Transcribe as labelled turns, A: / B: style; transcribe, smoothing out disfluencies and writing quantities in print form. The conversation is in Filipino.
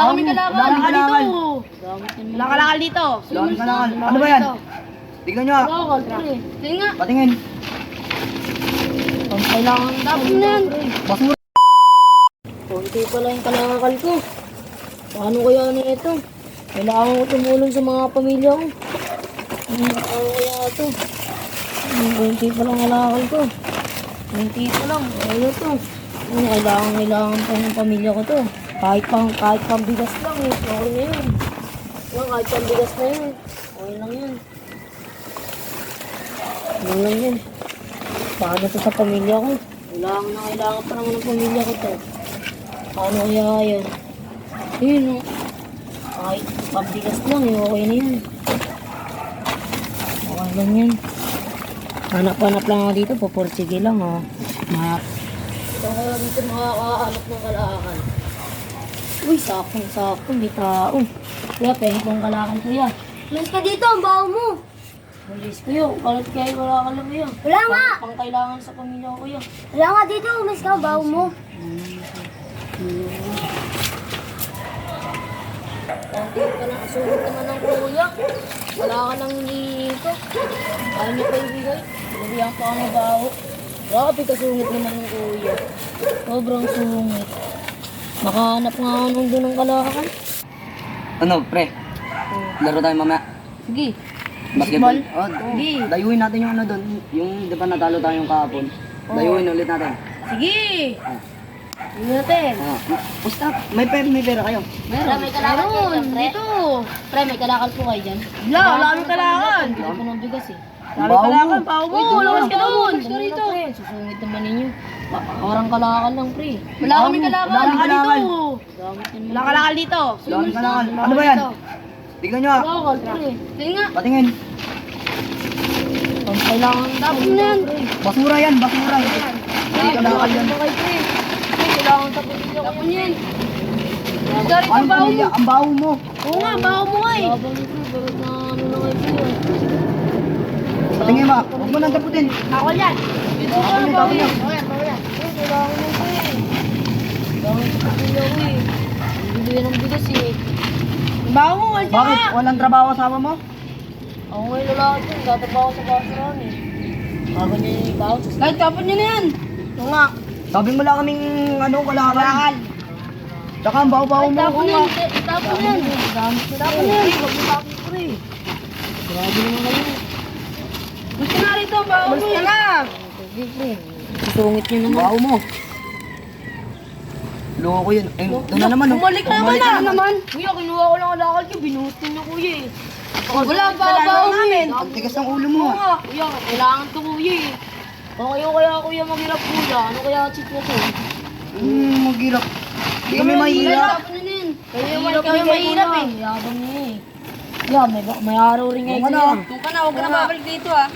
A: Kami kalakal dito. Wala kalakal dito.
B: Dami kalakal. Ano ba yan? Tignan nyo ah.
A: Kalakal, pre. Tingnan nga.
B: Patingin.
A: Kailangan tapos na yan.
B: Basura.
A: Konti pala yung kalakal ko. Paano kaya na ito? Kailangan ko tumulong sa mga pamilya ko. Paano kaya ito? Konti pa lang kalakal ko. Konti pa lang. Ano to? Kailangan pa ng pamilya ko to. Kahit pang bigas lang eh. Okay na yun. Kahit pang bigas na yun. Okay lang yun. Ano lang yun. Paano to sa pamilya ko? Kailangan pa naman ng pamilya ko to. Paano kaya yun? Yun o. Kahit pambigas lang eh, okay na yun. Okay lang yun. Hanap-hanap lang ako dito, pupursige lang o. Map. Ito kaya dito makakahanap ng kalakal. Uy, sakong, may tao. Kuya, pengi pong kalakal kuya.
C: Mas ka dito, ang baho mo.
A: Malis kuya, kalit kayo kalakal lang kuya.
C: Wala nga.
A: Pang kailangan sa pamilya ko kuya.
C: Wala nga dito, mas ka, ang baho mo.
A: Konti ka na, sulit naman ng kuya. Wala ka nang hihiko. Kaya niyo pa ibigay. Bigyan pa ako mabaho. Grabe kasungit naman ng kuya. Sobrang sungit. Makahanap nga ako nung doon ng kalakal.
B: Ano, pre? Laro tayo mamaya.
A: Sige.
B: Basketball? Oh,
A: Sige.
B: dayuhin natin yung ano doon. Yung di ba natalo tayong kahapon. Dayuhin ulit natin.
A: Sige. Sige natin.
B: Basta, may pera kayo.
A: Meron. May kalakal kayo dyan, pre. Dito. Pre, may kalakal po kayo dyan. Wala kami kalakal. Hindi ko ng bigas eh.
B: Dami kalakal,
A: Pao mo, lakas ka doon. Lakas ka rito. Susungit naman ninyo. Orang kalakal lang, pre. Wala kami kalakal.
B: Dami kalakal.
A: Wala kalakal dito.
B: Dami kalakal. Ano ba yan? Tignan nyo ah.
A: Kalakal, pre. Tingnan nga.
B: Patingin.
A: Kailangan tapos na yan.
B: Basura yan, basura. Hindi kalakal yan.
A: Kailangan tapos nila ko yan. Dari
B: Ano
A: ka baho mo.
B: pamilya? Ang baho mo.
A: Oo nga, baho mo nga eh. Labang ito, bakit na ano na kayo eh.
B: Patingin ba? Huwag mo nang taputin.
A: Ako yan. Dito ka,
B: Tapos
A: baho
B: niya,
A: yan. Baho yan, baho yan. Kailangan mo ko eh. Kailangan ko pamilya ko eh. Bibigyan ng bigas eh. Baho mo, wala
B: Bakit?
A: ka.
B: Walang trabaho asawa mo?
A: Ako ngayon lalaki dyan, tatabaho sa basurahan eh. Bago niya yung ibaw. Kahit tapon niya na yan. Oo nga.
B: Sabi mo lang kaming ano, kalakal. Tsaka ang baho-baho mo.
A: Tapon yan, tapon yan. Tapon yan. Huwag mo tapon ko eh. Grabe naman kayo. Gusto na rito, baho mo. Gusto na. Susungit niyo naman.
B: Baho mo. Loko ko yun. Eh, ito na naman.
A: Bumalik na naman. Kuya, kinuha ko lang alakal ko. Binutin niyo kuya eh. Wala pa baho namin.
B: Ang tigas ng ulo mo
A: Oo
B: ah.
A: nga, kuya, kailangan to kuya eh. Kung kayo kaya kuya maghirap kuya, ano kaya cheat na to?
B: Maghirap. Hindi kami mahirap.
A: Kami mahirap eh. Yabang niya eh. Yeah, may araw rin ngayon.
B: Huwag ka na.
A: Huwag ka na, huwag ka na babalik dito ah.